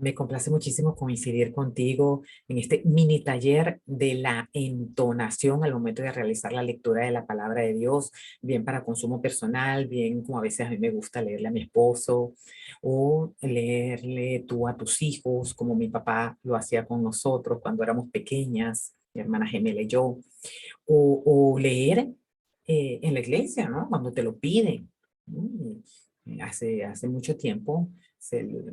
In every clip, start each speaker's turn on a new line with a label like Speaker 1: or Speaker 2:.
Speaker 1: Me complace muchísimo coincidir contigo en este mini taller de la entonación al momento de realizar la lectura de la palabra de Dios, bien para consumo personal, bien como a veces a mí me gusta leerle a mi esposo o leerle tú a tus hijos, como mi papá lo hacía con nosotros cuando éramos pequeñas, mi hermana gemela y yo, o leer en la iglesia, ¿no? Cuando te lo piden. ¿No? Hace mucho tiempo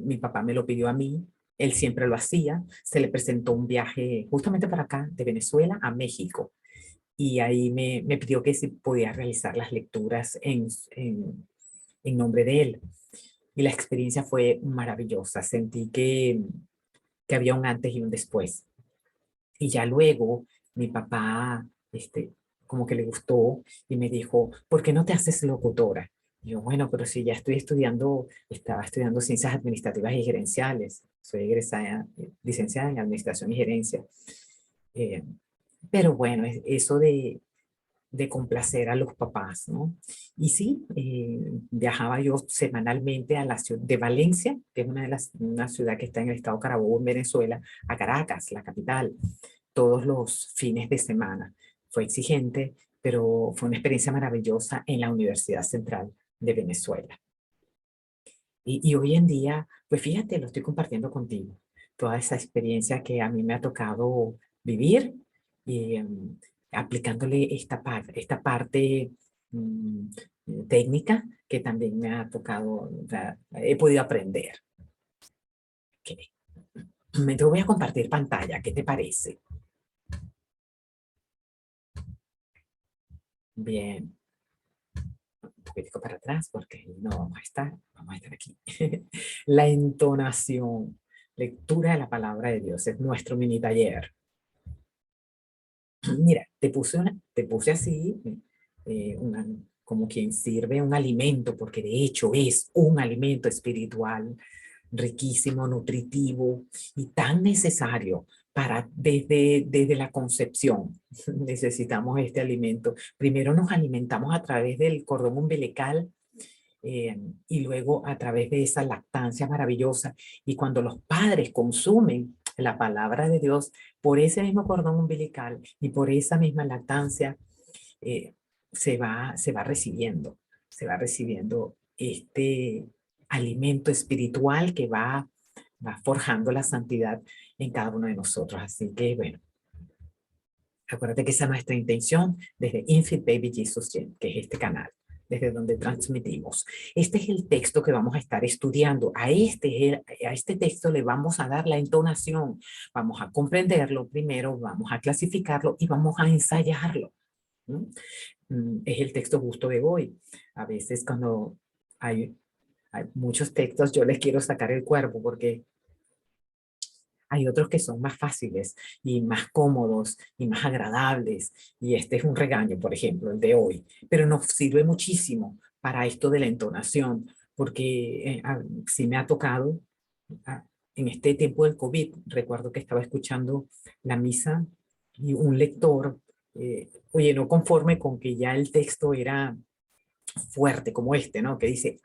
Speaker 1: mi papá me lo pidió a mí, él siempre lo hacía, se le presentó un viaje justamente para acá, de Venezuela a México, y ahí me pidió que si podía realizar las lecturas en nombre de él. Y la experiencia fue maravillosa, sentí que había un antes y un después. Y ya luego mi papá, como que le gustó y me dijo, ¿por qué no te haces locutora? Y yo, bueno, pero si ya estoy estudiando, estaba estudiando ciencias administrativas y gerenciales, soy egresada, licenciada en administración y gerencia. Eh, pero bueno, eso de complacer a los papás, ¿no? Y sí, viajaba yo semanalmente a la ciudad de Valencia, que es una ciudad que está en el estado Carabobo, en Venezuela, a Caracas, la capital, todos los fines de semana. Fue exigente, pero fue una experiencia maravillosa en la Universidad Central de Venezuela. Y hoy en día, pues fíjate, lo estoy compartiendo contigo, toda esa experiencia que a mí me ha tocado vivir y aplicándole esta parte mm, técnica que también me ha tocado, o sea, he podido aprender. Ok. Te voy a compartir pantalla, ¿qué te parece? Bien. Un poquitico para atrás porque no vamos a estar aquí. La entonación, lectura de la palabra de Dios, es nuestro mini taller. Mira, te puse así, como quien sirve un alimento, porque de hecho es un alimento espiritual riquísimo, nutritivo y tan necesario para desde la concepción. Necesitamos este alimento. Primero nos alimentamos a través del cordón umbilical y luego a través de esa lactancia maravillosa. Y cuando los padres consumen la palabra de Dios por ese mismo cordón umbilical y por esa misma lactancia, eh, se va recibiendo este alimento espiritual que va forjando la santidad en cada uno de nosotros. Así que, bueno, acuérdate que esa es nuestra intención desde Infant Baby Jesus Gen, que es este canal, desde donde transmitimos. Este es el texto que vamos a estar estudiando. A este texto le vamos a dar la entonación. Vamos a comprenderlo primero, vamos a clasificarlo y vamos a ensayarlo. ¿No? Es el texto justo de hoy. A veces cuando hay muchos textos, yo les quiero sacar el cuerpo porque hay otros que son más fáciles y más cómodos y más agradables. Y este es un regaño, por ejemplo, el de hoy. Pero nos sirve muchísimo para esto de la entonación, porque sí me ha tocado ah, en este tiempo del COVID. Recuerdo que estaba escuchando la misa y un lector, oye, no conforme con que ya el texto era fuerte como este, ¿no? Que dice,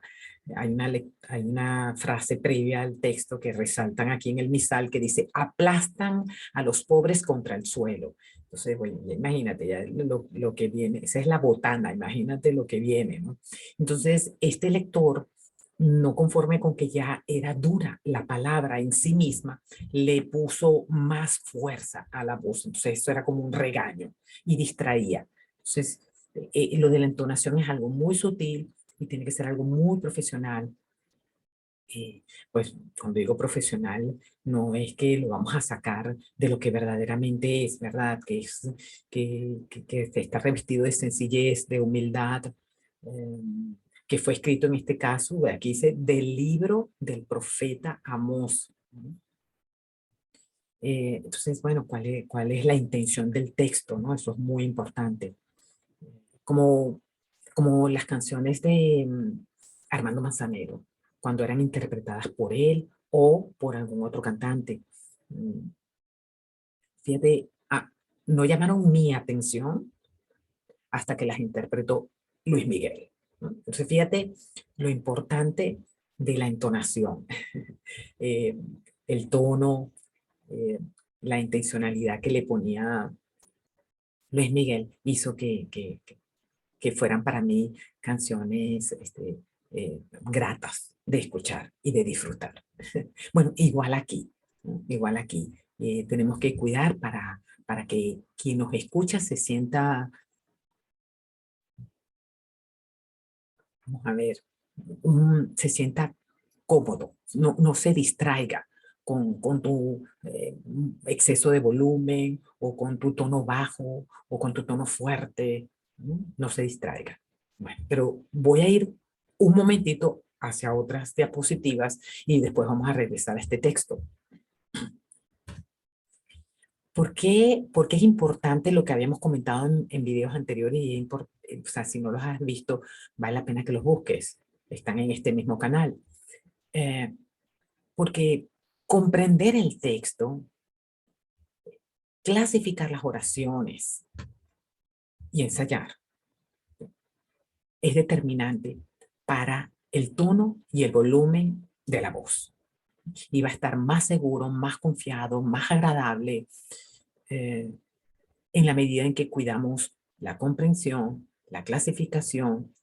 Speaker 1: hay una frase previa al texto que resaltan aquí en el misal que dice, aplastan a los pobres contra el suelo. Entonces, bueno, imagínate ya lo que viene, esa es la botana, imagínate lo que viene, ¿no? Entonces, este lector, no conforme con que ya era dura la palabra en sí misma, le puso más fuerza a la voz. Entonces, eso era como un regaño y distraía. Entonces, lo de la entonación es algo muy sutil y tiene que ser algo muy profesional. Pues cuando digo profesional, no es que lo vamos a sacar de lo que verdaderamente es, ¿verdad? Que está revestido de sencillez, de humildad, eh, que fue escrito en este caso, aquí dice, del libro del profeta Amós. ¿No? Entonces, bueno, cuál es la intención del texto? ¿No? Eso es muy importante. Como como las canciones de Armando Manzanero, cuando eran interpretadas por él o por algún otro cantante. Mm, Fíjate, no llamaron mi atención hasta que las interpretó Luis Miguel. ¿No? Entonces, fíjate lo importante de la entonación. Eh, el tono, eh, la intencionalidad que le ponía Luis Miguel hizo que fueran para mí canciones gratas de escuchar y de disfrutar. Bueno, igual aquí, ¿no? Igual aquí. Tenemos que cuidar para que quien nos escucha se sienta, vamos a ver, se sienta cómodo, no se distraiga con tu exceso de volumen o con tu tono bajo o con tu tono fuerte, ¿no? No se distraiga. Bueno, pero voy a ir un momentito hacia otras diapositivas y después vamos a regresar a este texto. ¿Por qué es importante lo que habíamos comentado en videos anteriores? O sea, si no los has visto, vale la pena que los busques. Están en este mismo canal. Eh, Porque comprender el texto, clasificar las oraciones y ensayar es determinante para el tono y el volumen de la voz. Y va a estar más seguro, más confiado, más agradable eh, en la medida en que cuidamos la comprensión, la clasificación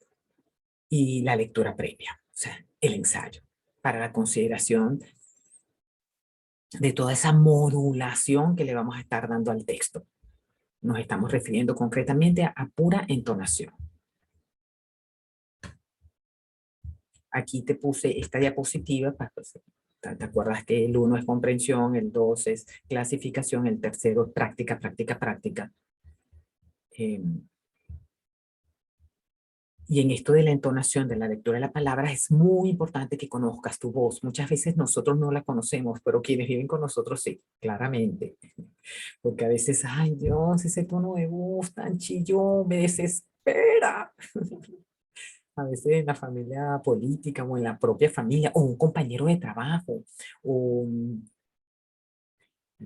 Speaker 1: y la lectura previa, o sea, el ensayo, para la consideración de toda esa modulación que le vamos a estar dando al texto. Nos estamos refiriendo concretamente a pura entonación. Aquí te puse esta diapositiva, ¿te acuerdas que el 1 es comprensión, el 2 es clasificación, el tercero es práctica, práctica, práctica? Y en esto de la entonación, de la lectura de la palabra, es muy importante que conozcas tu voz. Muchas veces nosotros no la conocemos, pero quienes viven con nosotros sí, claramente. Porque a veces, ay Dios, ese tono de voz tan chillón me desespera. A veces en la familia política o en la propia familia, o un compañero de trabajo, o,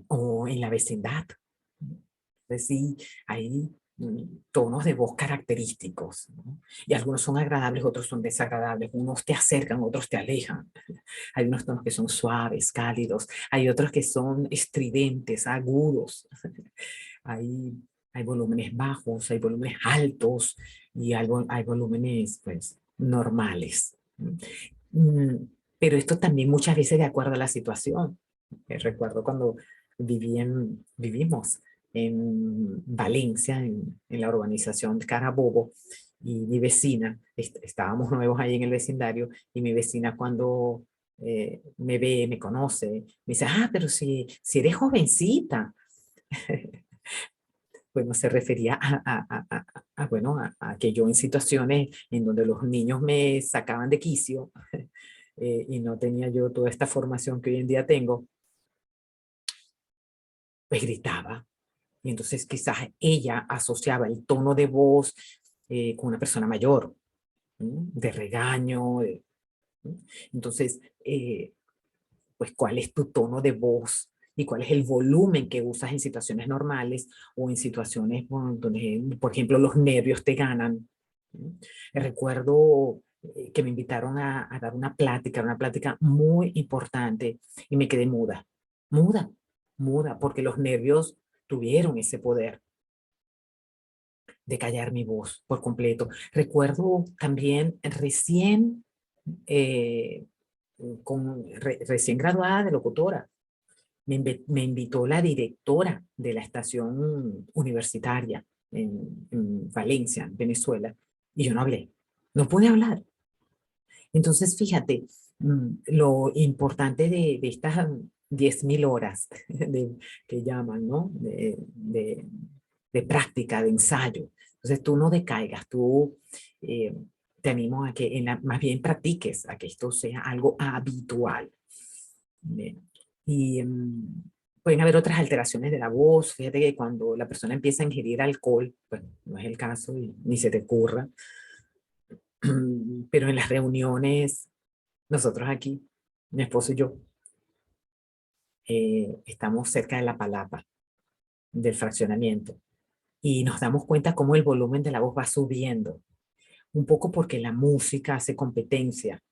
Speaker 1: o en la vecindad. Entonces sí, hay tonos de voz característicos, ¿no? Y algunos son agradables, otros son desagradables. Unos te acercan, otros te alejan. Hay unos tonos que son suaves, cálidos. Hay otros que son estridentes, agudos. Hay, hay volúmenes bajos, hay volúmenes altos y hay volúmenes pues normales. Mm, Pero esto también muchas veces de acuerdo a la situación. Recuerdo cuando vivimos en Valencia, en la urbanización Carabobo, y mi vecina, estábamos nuevos ahí en el vecindario, y mi vecina cuando me ve, me conoce, me dice, ah, pero si eres jovencita. Bueno, se refería bueno, a que yo en situaciones en donde los niños me sacaban de quicio y no tenía yo toda esta formación que hoy en día tengo, pues gritaba. Y entonces quizás ella asociaba el tono de voz con una persona mayor, ¿no? De regaño. ¿No? Entonces, pues, ¿cuál es tu tono de voz? Y cuál es el volumen que usas en situaciones normales o en situaciones donde, por ejemplo, los nervios te ganan. ¿No? Recuerdo que me invitaron a dar una plática muy importante y me quedé muda, muda, muda, porque los nervios tuvieron ese poder de callar mi voz por completo. Recuerdo también eh, recién graduada de locutora, me invitó la directora de la estación universitaria en Valencia, Venezuela, y yo no hablé, no pude hablar. Entonces, fíjate, lo importante de estas 10.000 horas que llaman, ¿no? De práctica, de ensayo. Entonces, tú no decaigas, tú eh, te animo a que más bien practiques, a que esto sea algo habitual. Bien. Y pueden haber otras alteraciones de la voz. Fíjate que cuando la persona empieza a ingerir alcohol, pues no es el caso y ni se te ocurra, pero en las reuniones, nosotros aquí, mi esposo y yo, estamos cerca de la palapa, del fraccionamiento, y nos damos cuenta cómo el volumen de la voz va subiendo, un poco porque la música hace competencia,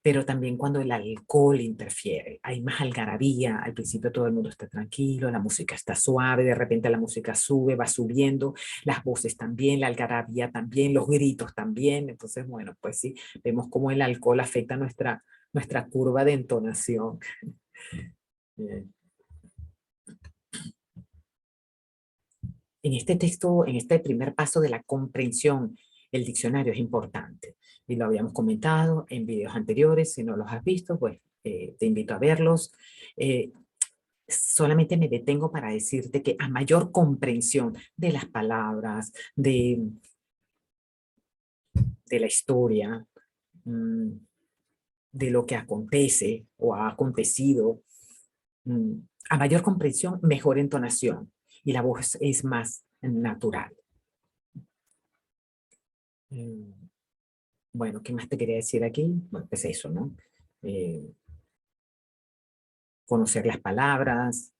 Speaker 1: pero también cuando el alcohol interfiere. Hay más algarabía, al principio todo el mundo está tranquilo, la música está suave, de repente la música sube, va subiendo, las voces también, la algarabía también, los gritos también. Entonces, bueno, pues sí, vemos cómo el alcohol afecta nuestra curva de entonación. Bien. En este texto, en este primer paso de la comprensión, el diccionario es importante. Y lo habíamos comentado en videos anteriores. Si no los has visto, pues te invito a verlos. Solamente me detengo para decirte que a mayor comprensión de las palabras, de la historia, de lo que acontece o ha acontecido, a mayor comprensión, mejor entonación. Y la voz es más natural. Bueno, ¿qué más te quería decir aquí? Bueno, pues eso, ¿no? Conocer las palabras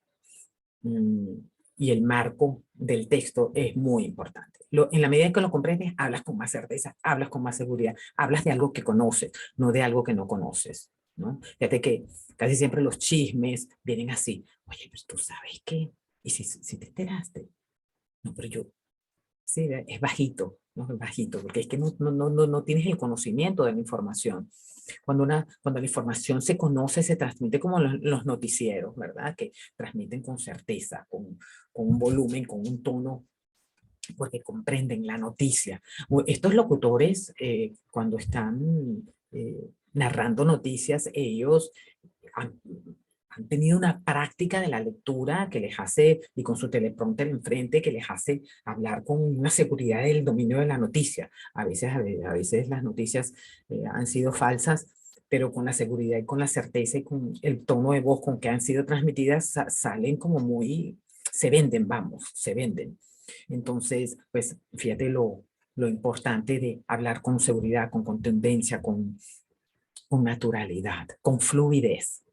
Speaker 1: y el marco del texto es muy importante. En la medida en que lo comprendes, hablas con más certeza, hablas con más seguridad, hablas de algo que conoces, no de algo que no conoces, ¿no? Fíjate que casi siempre los chismes vienen así. Oye, pero tú sabes qué, y si te enteraste, no, pero yo, sí, es bajito, ¿no? Es bajito, porque es que no tienes el conocimiento de la información. Cuando la información se conoce, se transmite como los noticieros, ¿verdad? Que transmiten con certeza, con un volumen, con un tono, porque comprenden la noticia. Estos locutores, cuando están narrando noticias, ellos han, han tenido una práctica de la lectura que les hace, y con su teleprompter enfrente, que les hace hablar con una seguridad del dominio de la noticia. A veces las noticias han sido falsas, pero con la seguridad y con la certeza y con el tono de voz con que han sido transmitidas, salen como muy, se venden, vamos, se venden. Entonces, pues fíjate lo importante de hablar con seguridad, con contundencia, con naturalidad, con fluidez.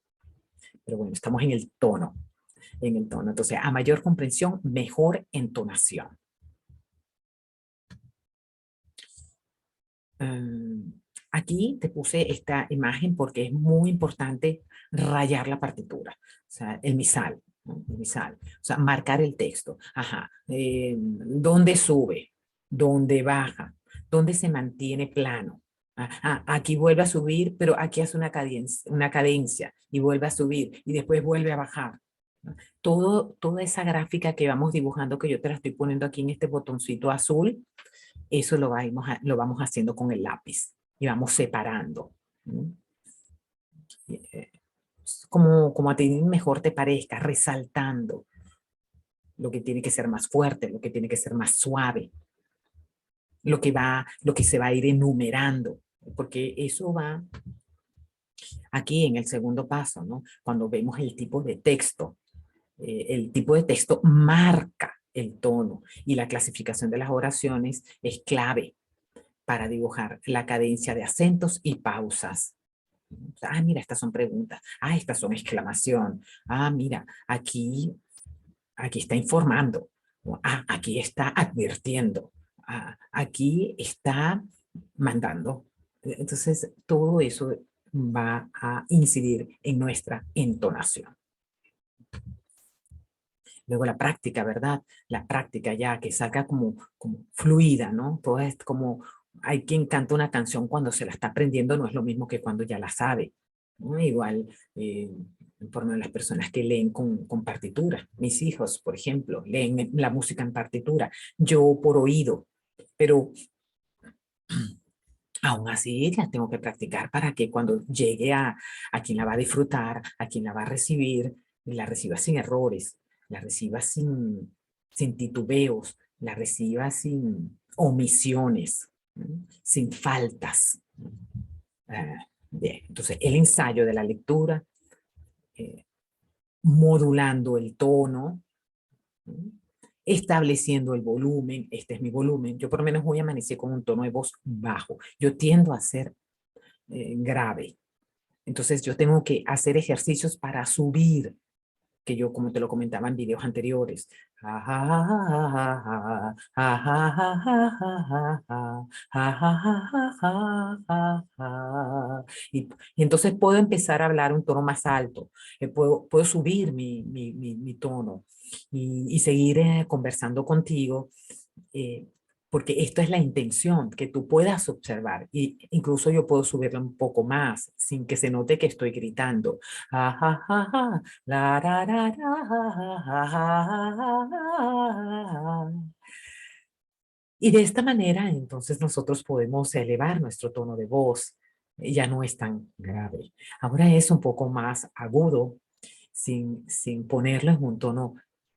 Speaker 1: Pero bueno, estamos en el tono, en el tono. Entonces, a mayor comprensión, mejor entonación. Aquí te puse esta imagen porque es muy importante rayar la partitura, o sea, el misal, ¿no? El misal, o sea, marcar el texto. Ajá, ¿dónde sube? ¿Dónde baja? ¿Dónde se mantiene plano? Aquí vuelve a subir, pero aquí hace una cadencia y vuelve a subir y después vuelve a bajar. ¿No? Toda esa gráfica que vamos dibujando, que yo te la estoy poniendo aquí en este botoncito azul, eso lo vamos haciendo con el lápiz y vamos separando. Como a ti mejor te parezca, resaltando lo que tiene que ser más fuerte, lo que tiene que ser más suave, lo que se va a ir enumerando, porque eso va aquí en el segundo paso, ¿no? Cuando vemos el tipo de texto marca el tono y la clasificación de las oraciones es clave para dibujar la cadencia de acentos y pausas. Mira, estas son preguntas. Estas son exclamación. Mira, aquí está informando. Aquí está advirtiendo. Aquí está mandando. Entonces, todo eso va a incidir en nuestra entonación. Luego la práctica, ¿verdad? La práctica ya que salga como fluida, ¿no? Todo es como, hay quien canta una canción cuando se la está aprendiendo, no es lo mismo que cuando ya la sabe, ¿no? Igual, por lo menos las personas que leen con partitura. Mis hijos, por ejemplo, leen la música en partitura. Yo por oído, pero aún así la tengo que practicar para que cuando llegue a quien la va a disfrutar, a quien la va a recibir, la reciba sin errores, la reciba sin titubeos, la reciba sin omisiones, ¿no? Sin faltas. Bien, entonces el ensayo de la lectura, eh, modulando el tono, ¿no? Estableciendo el volumen, este es mi volumen. Yo por lo menos hoy amanecí con un tono de voz bajo. Yo tiendo a ser grave. Entonces yo tengo que hacer ejercicios para subir que yo, como te lo comentaba en videos anteriores. Y entonces puedo empezar a hablar un tono más alto, puedo subir mi tono y seguir conversando contigo, eh, porque esto es la intención, que tú puedas observar. Y incluso yo puedo subirla un poco más sin que se note que estoy gritando. Ah, ah, ah, ah, la, ra, ra, ra, ah, ah, ah, ah, ah. Y de esta manera, entonces nosotros podemos elevar nuestro tono de voz. Ya no es tan grave. Ahora es un poco más agudo, sin ponerlo en un tono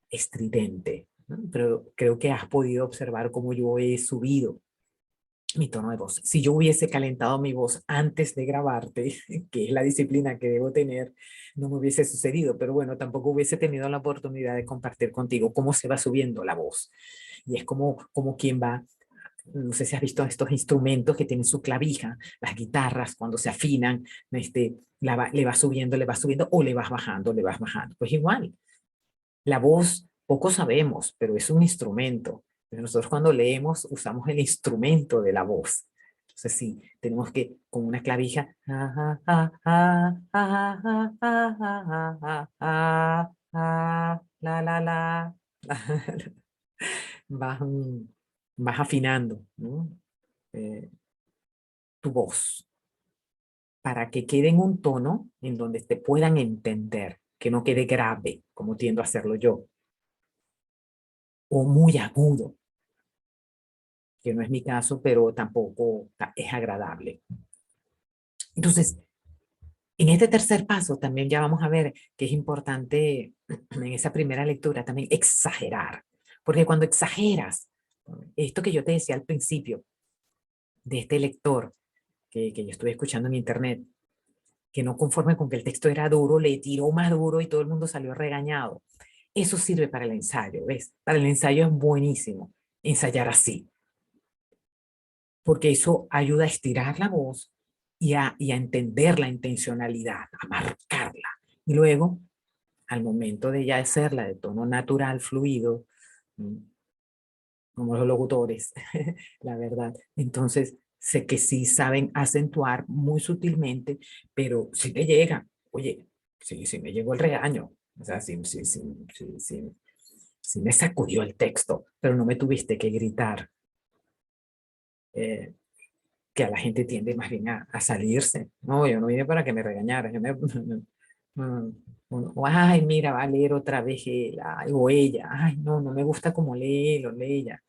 Speaker 1: estridente, ¿no? Pero creo que has podido observar cómo yo he subido mi tono de voz. Si yo hubiese calentado mi voz antes de grabarte, que es la disciplina que debo tener, no me hubiese sucedido, pero bueno, tampoco hubiese tenido la oportunidad de compartir contigo cómo se va subiendo la voz. Y es como quien va, no sé si has visto estos instrumentos que tienen su clavija, las guitarras, cuando se afinan, le va subiendo o le vas bajando, le vas bajando. Pues igual, la voz, poco sabemos, pero es un instrumento. Pero nosotros cuando leemos usamos el instrumento de la voz. Entonces sí, tenemos que con una clavija, la, vas, vas afinando, ¿no? Eh, tu voz para que quede en un tono en donde te puedan entender, que no quede grave, como tiendo a hacerlo yo, o muy agudo, que no es mi caso, pero tampoco es agradable. Entonces, en este tercer paso también ya vamos a ver que es importante en esa primera lectura también exagerar, porque cuando exageras, esto que yo te decía al principio de este lector que yo estuve escuchando en internet, que no conforme con que el texto era duro, le tiró más duro y todo el mundo salió regañado. Eso sirve para el ensayo, ¿ves? Para el ensayo es buenísimo ensayar así, porque eso ayuda a estirar la voz y a entender la intencionalidad, a marcarla. Y luego, al momento de ya hacerla de tono natural, fluido, como los locutores, la verdad, entonces sé que sí saben acentuar muy sutilmente, pero si te llega, oye, sí me llegó el regaño, o sea, sí me sacudió el texto, pero no me tuviste que gritar. Eh, que a la gente tiende más bien a salirse. No, yo no vine para que me regañaran. Ay, mira, va a leer otra vez él, ay, o ella. Ay, no me gusta como lee él o lee ella.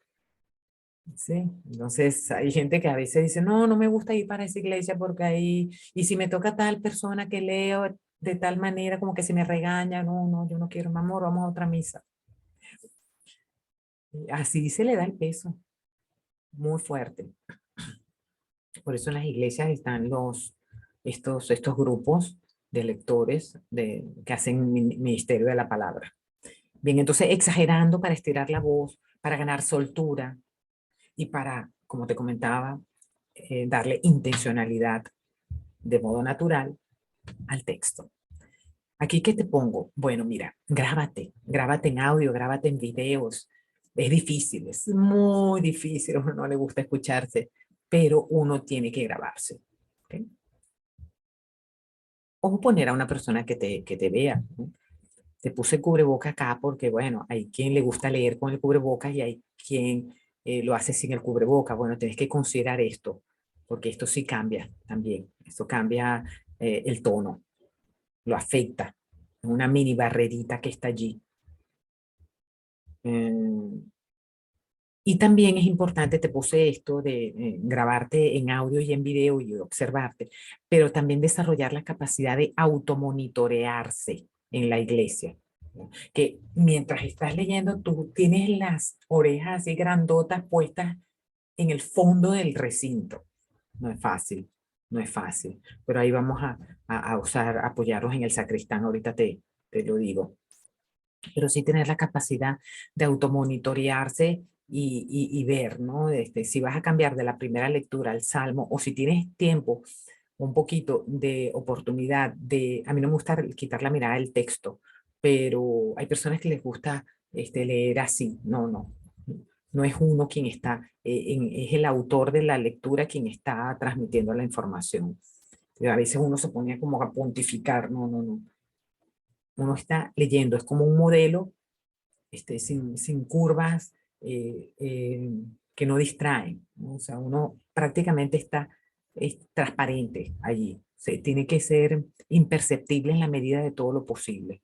Speaker 1: Sí, entonces hay gente que a veces dice, no me gusta ir para esa iglesia porque ahí, y si me toca tal persona que leo de tal manera como que se me regaña, yo no quiero, mi amor, vamos a otra misa. Así se le da el peso, muy fuerte. Por eso en las iglesias están estos grupos de lectores que hacen ministerio de la palabra. Bien, entonces exagerando para estirar la voz, para ganar soltura y para, como te comentaba, darle intencionalidad de modo natural al texto. Aquí, ¿qué te pongo? Bueno, mira, grábate en audio, grábate en videos. Es difícil, es muy difícil, a uno no le gusta escucharse, pero uno tiene que grabarse. ¿Okay? O poner a una persona que te vea, ¿no? Te puse cubreboca acá porque, bueno, hay quien le gusta leer con el cubrebocas y hay quien lo hace sin el cubreboca. Bueno, tienes que considerar esto, porque esto sí cambia también. Esto cambia el tono, lo afecta. Una mini barrerita que está allí. Eh, y también es importante, te puse esto de grabarte en audio y en video y observarte, pero también desarrollar la capacidad de automonitorearse en la iglesia, ¿no? Que mientras estás leyendo, tú tienes las orejas así grandotas puestas en el fondo del recinto. No es fácil, no es fácil, pero ahí vamos a usar, apoyarnos en el sacristán, ahorita te lo digo, pero sí tener la capacidad de automonitorearse y ver, ¿no? Si vas a cambiar de la primera lectura al salmo, o si tienes tiempo, un poquito de oportunidad a mí no me gusta quitar la mirada del texto, pero hay personas que les gusta leer así. No, no. No es uno quien está, es el autor de la lectura quien está transmitiendo la información. A veces uno se pone como a pontificar. No, no, no. Uno está leyendo, es como un modelo sin curvas que no distraen, ¿no? O sea, uno prácticamente está transparente allí. Se tiene que ser imperceptible en la medida de todo lo posible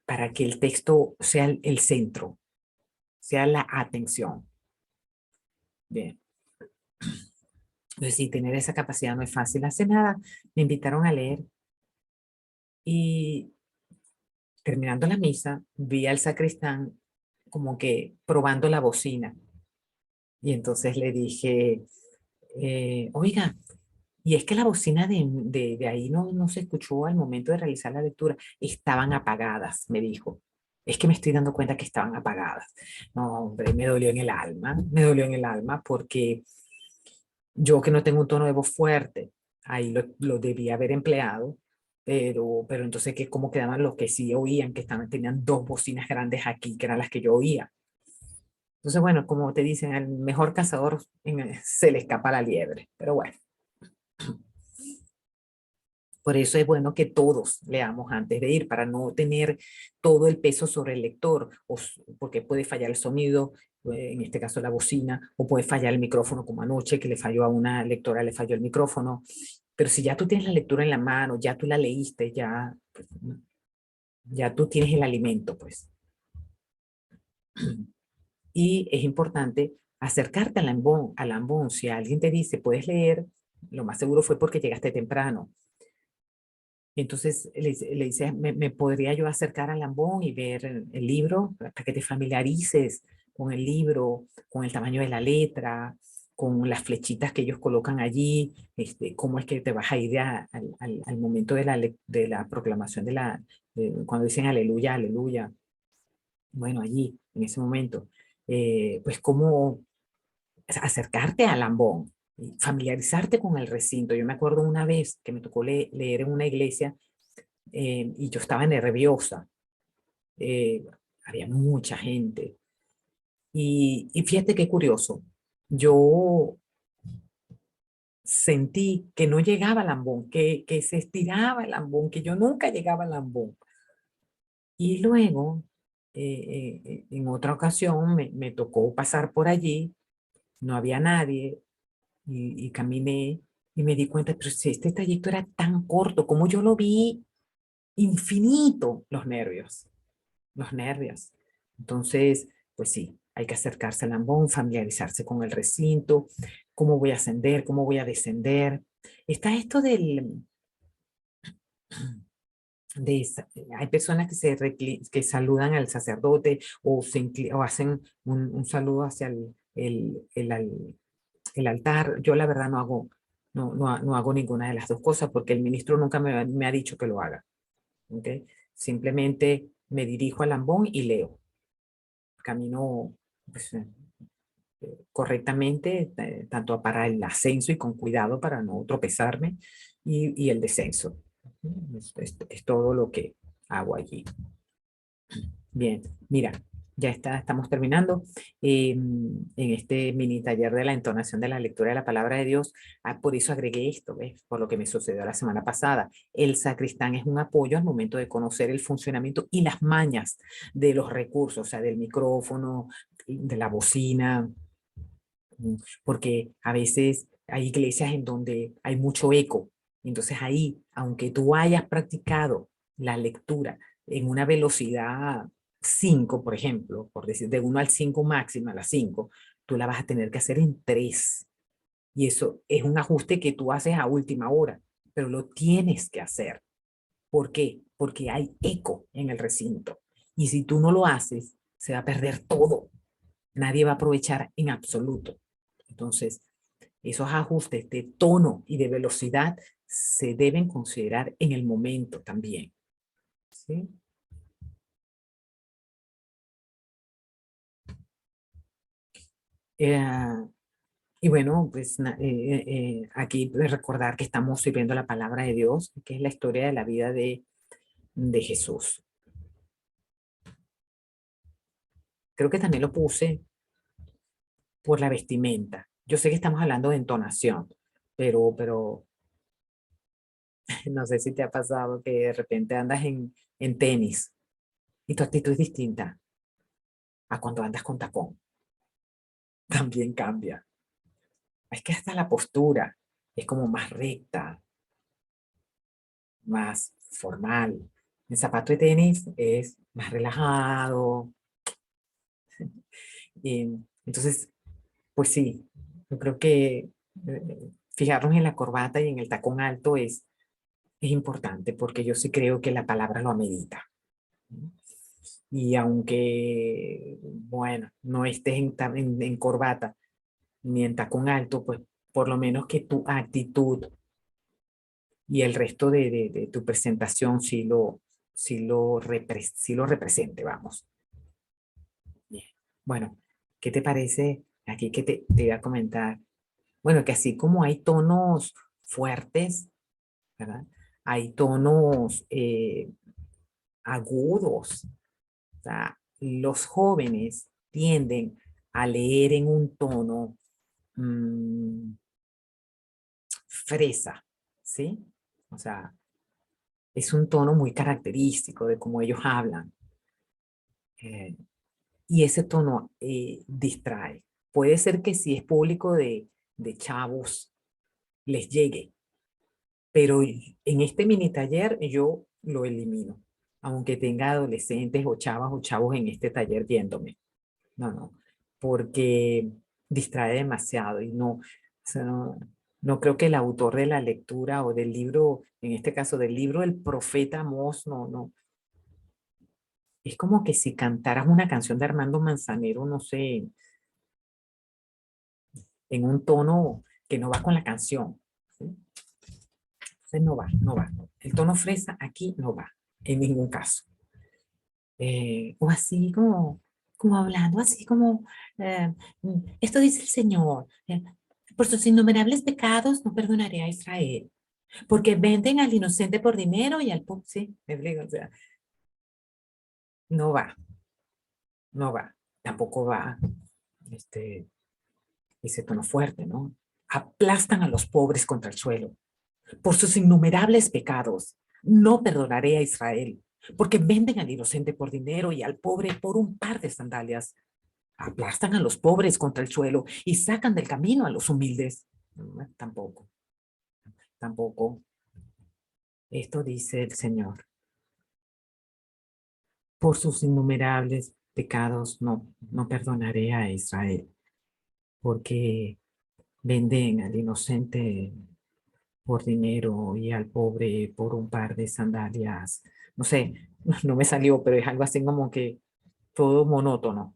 Speaker 1: para que el texto sea el centro, sea la atención. Bien. Entonces, sí, tener esa capacidad no es fácil. Hace nada me invitaron a leer y terminando la misa vi al sacristán como que probando la bocina. Y entonces le dije, oiga, y es que la bocina de ahí no se escuchó al momento de realizar la lectura. Estaban apagadas, me dijo. Es que me estoy dando cuenta que estaban apagadas. No, hombre, me dolió en el alma, me dolió en el alma porque yo que no tengo un tono de voz fuerte, ahí lo debía haber empleado, pero entonces que cómo quedaban los que sí oían, que tenían dos bocinas grandes aquí, que eran las que yo oía. Entonces, bueno, como te dicen, al mejor cazador se le escapa la liebre, pero bueno. Por eso es bueno que todos leamos antes de ir, para no tener todo el peso sobre el lector, porque puede fallar el sonido, en este caso la bocina, o puede fallar el micrófono, como anoche que le falló a una lectora, le falló el micrófono. Pero si ya tú tienes la lectura en la mano, ya tú la leíste, ya, pues, ya tú tienes el alimento, pues. Y es importante acercarte al ambón. Si alguien te dice, puedes leer, lo más seguro fue porque llegaste temprano. Entonces le dice, ¿me podría yo acercar al Lambón y ver el libro para que te familiarices con el libro, con el tamaño de la letra, con las flechitas que ellos colocan allí, cómo es que te vas a ir al momento de la proclamación cuando dicen aleluya, aleluya? Bueno, allí, en ese momento, pues cómo acercarte al Lambón, familiarizarte con el recinto. Yo me acuerdo una vez que me tocó leer en una iglesia y yo estaba nerviosa. eh, Había mucha gente. Y fíjate qué curioso, yo sentí que no llegaba al ambón, que se estiraba el ambón, que yo nunca llegaba al ambón. Y luego, en otra ocasión, me tocó pasar por allí, no había nadie, y caminé y me di cuenta, pero si este trayecto era tan corto, como yo lo vi infinito, los nervios. Entonces, pues sí, hay que acercarse al ambón, familiarizarse con el recinto, cómo voy a ascender, cómo voy a descender. Está esto de, hay personas que saludan al sacerdote o hacen un saludo hacia el altar. Yo la verdad no hago ninguna de las dos cosas porque el ministro nunca me ha dicho que lo haga. ¿Okay? Simplemente me dirijo al ambón y leo. Camino pues, correctamente, tanto para el ascenso y con cuidado para no tropezarme, y el descenso. Es todo lo que hago allí. Bien, mira, estamos terminando en este mini taller de la entonación de la lectura de la palabra de Dios. Por eso agregué esto, ¿ves? Por lo que me sucedió la semana pasada. El sacristán es un apoyo al momento de conocer el funcionamiento y las mañas de los recursos, o sea, del micrófono, de la bocina, porque a veces hay iglesias en donde hay mucho eco. Entonces ahí, aunque tú hayas practicado la lectura en una velocidad 5 por ejemplo, por decir de 1 al 5 máxima, la 5 tú la vas a tener que hacer en 3. Y eso es un ajuste que tú haces a última hora, pero lo tienes que hacer. ¿Por qué? Porque hay eco en el recinto. Y si tú no lo haces, se va a perder todo. Nadie va a aprovechar en absoluto. Entonces, esos ajustes de tono y de velocidad se deben considerar en el momento también. ¿Sí? Eh, y bueno, pues aquí recordar que estamos sirviendo la palabra de Dios, que es la historia de la vida de Jesús. Creo que también lo puse por la vestimenta. Yo sé que estamos hablando de entonación, pero no sé si te ha pasado que de repente andas en tenis y tu actitud es distinta a cuando andas con tacón. También cambia. Es que hasta la postura es como más recta, más formal. El zapato de tenis es más relajado. Entonces, pues sí, yo creo que fijarnos en la corbata y en el tacón alto es importante porque yo sí creo que la palabra lo amerita. Y aunque, bueno, no estés en corbata ni en tacón alto, pues por lo menos que tu actitud y el resto de tu presentación sí lo represente, vamos. Bien. Bueno, ¿qué te parece aquí que te iba a comentar? Bueno, que así como hay tonos fuertes, ¿verdad? Hay tonos agudos. O sea, los jóvenes tienden a leer en un tono fresa, ¿sí? O sea, es un tono muy característico de cómo ellos hablan. eh, y ese tono distrae. Puede ser que si es público de chavos les llegue, pero en este mini taller yo lo elimino, aunque tenga adolescentes o chavas o chavos en este taller viéndome. No, no, porque distrae demasiado y no, o sea, no creo que el autor de la lectura o del libro, en este caso del libro del profeta Amós, no, es como que si cantaras una canción de Armando Manzanero, no sé, en un tono que no va con la canción, ¿sí? Entonces no va. El tono fresa aquí no va, en ningún caso. O así como hablando, así como, esto dice el Señor, por sus innumerables pecados no perdonaré a Israel, porque venden al inocente por dinero y al pobre, sí, me explico, o sea, no va, no va, tampoco va, este, ese tono fuerte, ¿no? Aplastan a los pobres contra el suelo, por sus innumerables pecados no perdonaré a Israel, porque venden al inocente por dinero y al pobre por un par de sandalias. Aplastan a los pobres contra el suelo y sacan del camino a los humildes. Tampoco, tampoco. Esto dice el Señor. Por sus innumerables pecados no perdonaré a Israel, porque venden al inocente por dinero y al pobre por un par de sandalias. No sé, no me salió, pero es algo así como que todo monótono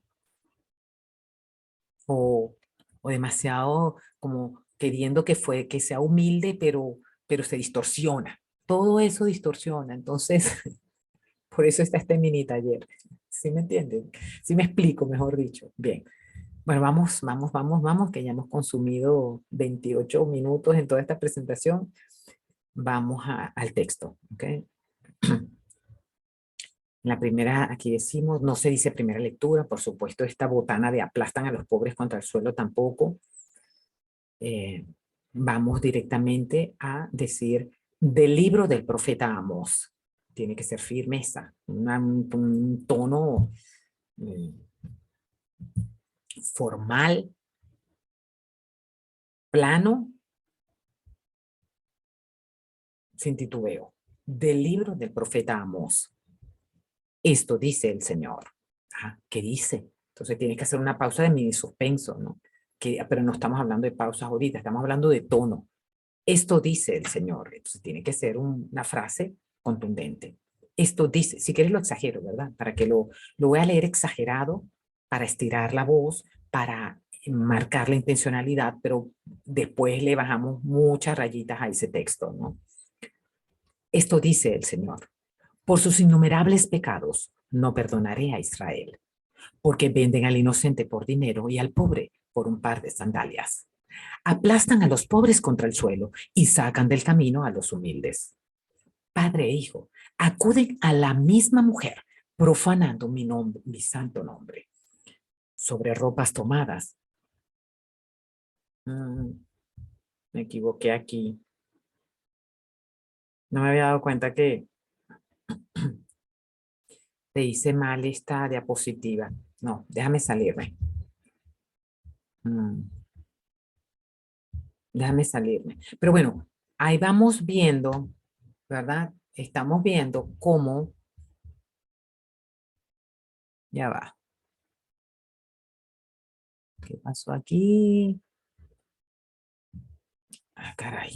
Speaker 1: o, o demasiado como queriendo que sea humilde, pero se distorsiona. Todo eso distorsiona. Entonces, por eso está este mini taller. ¿Sí me entienden? ¿Sí me explico, mejor dicho? Bien. Bueno, vamos, que ya hemos consumido 28 minutos en toda esta presentación. Vamos al texto, ¿ok? La primera, aquí decimos, no se dice primera lectura, por supuesto, esta botana de aplastan a los pobres contra el suelo tampoco. Eh, vamos directamente a decir del libro del profeta Amós. Tiene que ser firmeza, un tono eh, formal, plano, sin titubeo. Del libro del profeta Amós. Esto dice el Señor. Ah, ¿qué dice? Entonces tiene que hacer una pausa de mini suspenso, ¿no? Pero no estamos hablando de pausas ahorita, estamos hablando de tono. Esto dice el Señor. Entonces tiene que ser una frase contundente. Esto dice, si quieres lo exagero, ¿verdad? Para que lo voy a leer exagerado, para estirar la voz, para marcar la intencionalidad, pero después le bajamos muchas rayitas a ese texto, ¿no? Esto dice el Señor. Por sus innumerables pecados no perdonaré a Israel, porque venden al inocente por dinero y al pobre por un par de sandalias. Aplastan a los pobres contra el suelo y sacan del camino a los humildes. padre e hijo, acuden a la misma mujer, profanando mi nombre, mi santo nombre, sobre ropas tomadas. Me equivoqué aquí. No me había dado cuenta que te hice mal esta diapositiva. No, déjame salirme. Mm, Déjame salirme. Pero bueno, ahí vamos viendo, ¿verdad? Estamos viendo cómo, ya va. ¿Qué pasó aquí? Ah, caray.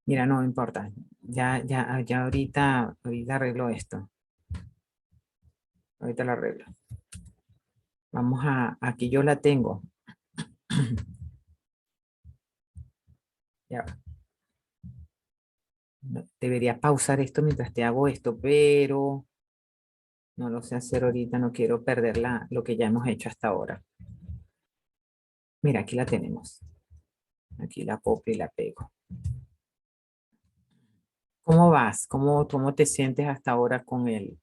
Speaker 1: Mira, no importa. Ya ahorita arreglo esto. Ahorita lo arreglo. Vamos aquí yo la tengo. Ya va. Debería pausar esto mientras te hago esto, pero no lo sé hacer ahorita. No quiero perder lo que ya hemos hecho hasta ahora. Mira, aquí la tenemos. Aquí la copio y la pego. ¿Cómo vas? ¿Cómo te sientes hasta ahora con el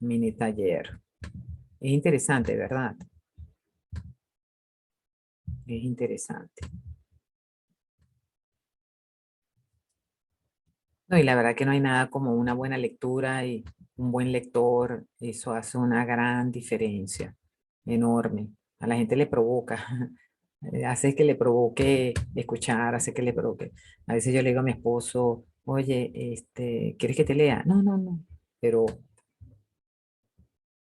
Speaker 1: mini taller? Es interesante, ¿verdad? Es interesante. No, y la verdad que no hay nada como una buena lectura y un buen lector. Eso hace una gran diferencia, enorme. A la gente le provoca, hace que le provoque escuchar, hace que le provoque. A veces yo le digo a mi esposo, oye, ¿quieres que te lea? No, no, no. Pero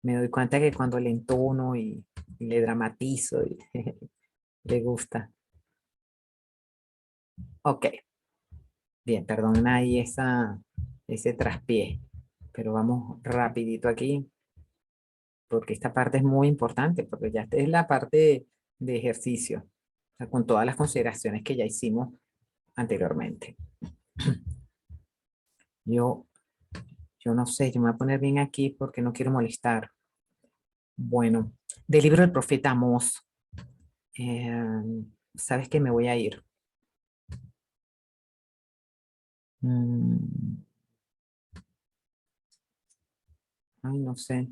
Speaker 1: me doy cuenta que cuando le entono y le dramatizo, le gusta. Ok, bien, perdona ahí ese traspié, pero vamos rapidito aquí, porque esta parte es muy importante, porque ya esta es la parte de ejercicio, o sea, con todas las consideraciones que ya hicimos anteriormente. Yo, yo no sé, yo me voy a poner bien aquí porque no quiero molestar. Bueno, del libro del profeta Amós, eh, ¿sabes que me voy a ir? Mm, Ay, no sé,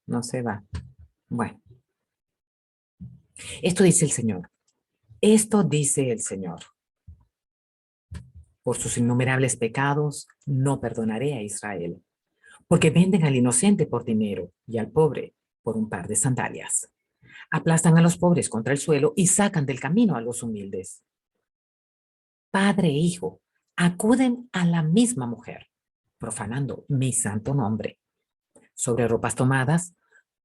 Speaker 1: no se va. Bueno, esto dice el Señor. Esto dice el Señor. Por sus innumerables pecados no perdonaré a Israel, porque venden al inocente por dinero y al pobre por un par de sandalias. Aplastan a los pobres contra el suelo y sacan del camino a los humildes. Padre e hijo acuden a la misma mujer, profanando mi santo nombre. Sobre ropas tomadas,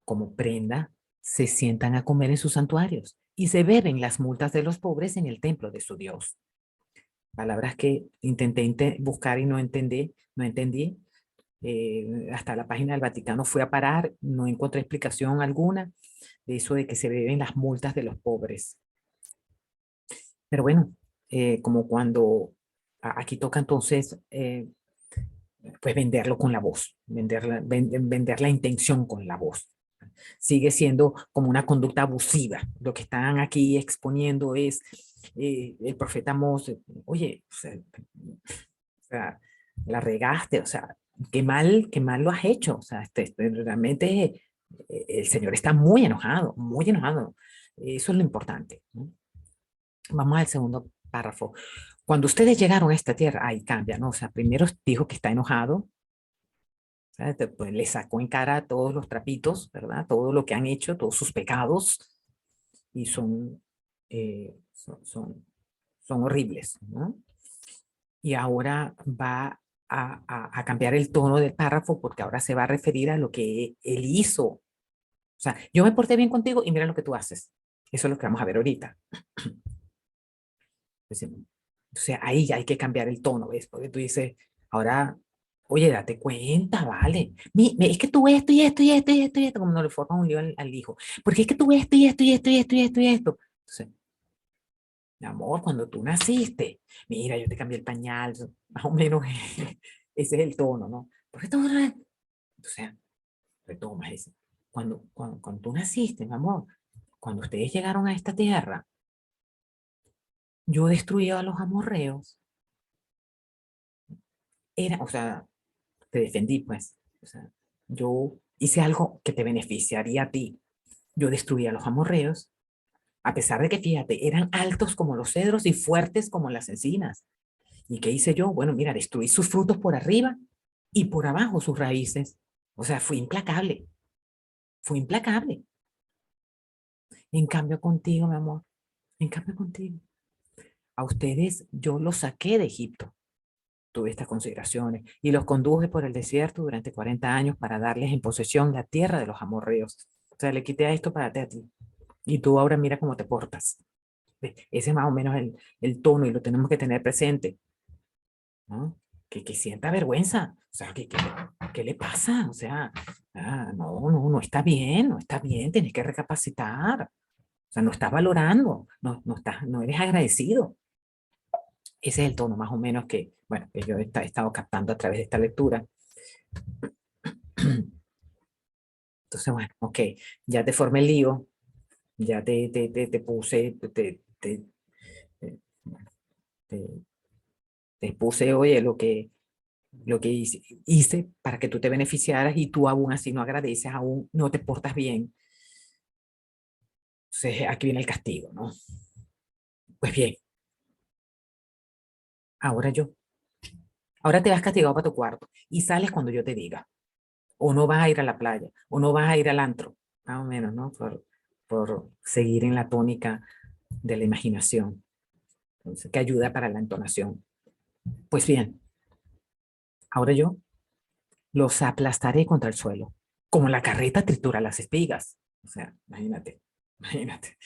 Speaker 1: como prenda, se sientan a comer en sus santuarios y se beben las multas de los pobres en el templo de su Dios. Palabras que intenté buscar y no entendí. Hasta la página del Vaticano fui a parar, no encontré explicación alguna de eso de que se beben las multas de los pobres. Pero bueno, como cuando aquí toca entonces, pues venderlo con la voz, vender la intención con la voz. Sigue siendo como una conducta abusiva. Lo que están aquí exponiendo es el profeta Moses, oye, o sea, la regaste, o sea, qué mal lo has hecho, o sea, realmente el Señor está muy enojado, muy enojado. Eso es lo importante, ¿no? Vamos al segundo párrafo. Cuando ustedes llegaron a esta tierra, ahí cambia, ¿no? O sea, primero dijo que está enojado, ¿sabes? Pues le sacó en cara todos los trapitos, ¿verdad? Todo lo que han hecho, todos sus pecados, y son horribles, ¿no? Y ahora va a cambiar el tono del párrafo porque ahora se va a referir a lo que él hizo. O sea, yo me porté bien contigo y mira lo que tú haces. Eso es lo que vamos a ver ahorita. O sea, ahí hay que cambiar el tono, ¿ves? Porque tú dices, ahora, oye, date cuenta, vale. Es que tú esto y esto y esto y esto y esto, como no le formas un lío al hijo. Porque es que tú esto y esto y esto y esto y esto y esto. Entonces, mi amor, cuando tú naciste, mira, yo te cambié el pañal, más o menos ese es el tono, ¿no? Porque tú, o sea, retoma eso. Cuando tú naciste, mi amor, cuando ustedes llegaron a esta tierra, yo destruí a los amorreos, o sea, te defendí, pues. O sea, yo hice algo que te beneficiaría a ti. Yo destruí a los amorreos, a pesar de que, fíjate, eran altos como los cedros y fuertes como las encinas. ¿Y qué hice yo? Bueno, mira, destruí sus frutos por arriba y por abajo sus raíces. O sea, fui implacable, fui implacable. En cambio contigo, mi amor, en cambio contigo. A ustedes yo los saqué de Egipto. Tuve estas consideraciones y los conduje por el desierto durante 40 años para darles en posesión la tierra de los amorreos. O sea, le quité a esto para ti. Y tú ahora mira cómo te portas. Ese es más o menos el tono y lo tenemos que tener presente, ¿no? Que sienta vergüenza. O sea, ¿qué le pasa? O sea, no está bien, no está bien, tienes que recapacitar. O sea, no estás valorando, no eres agradecido. Ese es el tono más o menos que, bueno, que yo he estado captando a través de esta lectura. Entonces, bueno, ok, ya te formé el lío, ya te puse, te- te puse, oye, lo que hice para que tú te beneficiaras y tú aún así no agradeces, aún no te portas bien. Entonces, aquí viene el castigo, ¿no? Pues bien, ahora yo, ahora te vas castigado para tu cuarto y sales cuando yo te diga. O no vas a ir a la playa, o no vas a ir al antro, más o menos, ¿no? Por seguir en la tónica de la imaginación, entonces, que ayuda para la entonación. Pues bien, ahora yo los aplastaré contra el suelo, como la carreta tritura las espigas. O sea, imagínate, imagínate.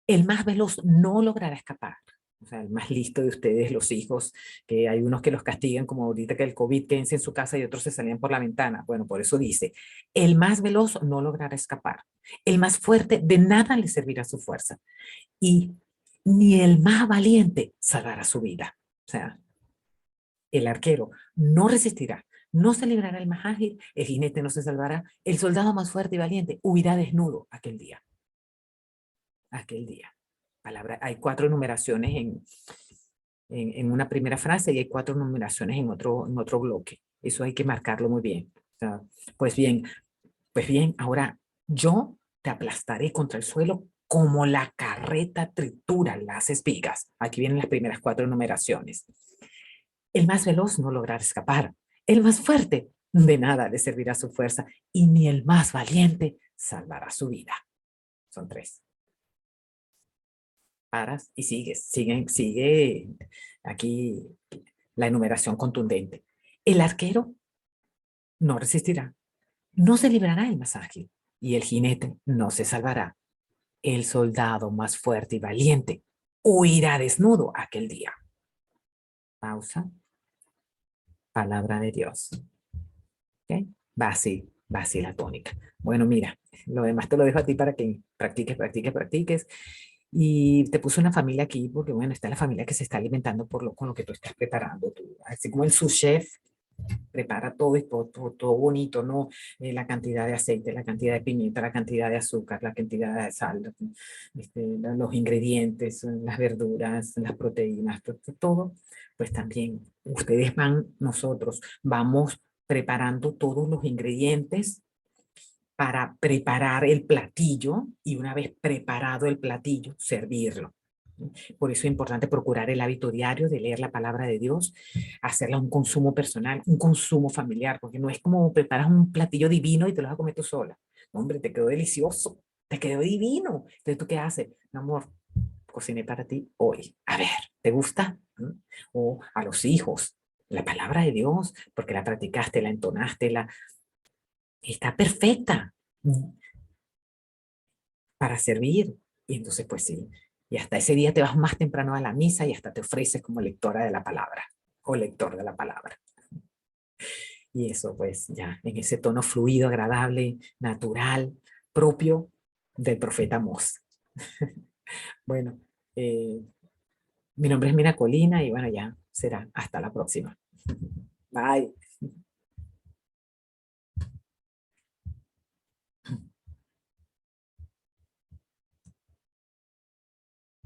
Speaker 1: El más veloz no logrará escapar. O sea, el más listo de ustedes, los hijos, que hay unos que los castigan, como ahorita que el COVID quédense en su casa y otros se salían por la ventana. Bueno, por eso dice, el más veloz no logrará escapar. El más fuerte de nada le servirá su fuerza. Y ni el más valiente salvará su vida. O sea, el arquero no resistirá, no se librará el más ágil, el jinete no se salvará, el soldado más fuerte y valiente huirá desnudo aquel día. Aquel día. Hay 4 numeraciones en una primera frase y hay 4 numeraciones en otro bloque. Eso hay que marcarlo muy bien. O sea, pues bien, pues bien, ahora yo te aplastaré contra el suelo como la carreta tritura las espigas. Aquí vienen las primeras 4 numeraciones. El más veloz no logrará escapar. El más fuerte de nada le servirá su fuerza y ni el más valiente salvará su vida. Son 3. Paras y sigues. Sigue aquí la enumeración contundente. El arquero no resistirá, no se librará el más ágil y el jinete no se salvará. El soldado más fuerte y valiente huirá desnudo aquel día. Pausa. Palabra de Dios. ¿Okay? Va así la tónica. Bueno, mira, lo demás te lo dejo a ti para que practiques, practiques, practiques. Y te puse una familia aquí porque, bueno, está la familia que se está alimentando con lo que tú estás preparando. Tú, así como el sous-chef prepara todo y todo bonito, ¿no? La cantidad de aceite, la cantidad de pimienta, la cantidad de azúcar, la cantidad de sal, los ingredientes, las verduras, las proteínas, todo, pues también nosotros vamos preparando todos los ingredientes para preparar el platillo y una vez preparado el platillo, servirlo. Por eso es importante procurar el hábito diario de leer la palabra de Dios, hacerla un consumo personal, un consumo familiar, porque no es como preparas un platillo divino y te lo vas a comer tú sola. Hombre, te quedó delicioso, te quedó divino. Entonces, ¿tú qué haces? Mi amor, cociné para ti hoy. A ver, ¿te gusta? O a los hijos, la palabra de Dios, porque la practicaste, la entonaste, está perfecta para servir. Y entonces, pues sí, y hasta ese día te vas más temprano a la misa y hasta te ofreces como lectora de la palabra o lector de la palabra. Y eso, pues ya, en ese tono fluido, agradable, natural, propio del profeta Amós. Bueno, mi nombre es Mina Colina y bueno, ya será hasta la próxima. Bye.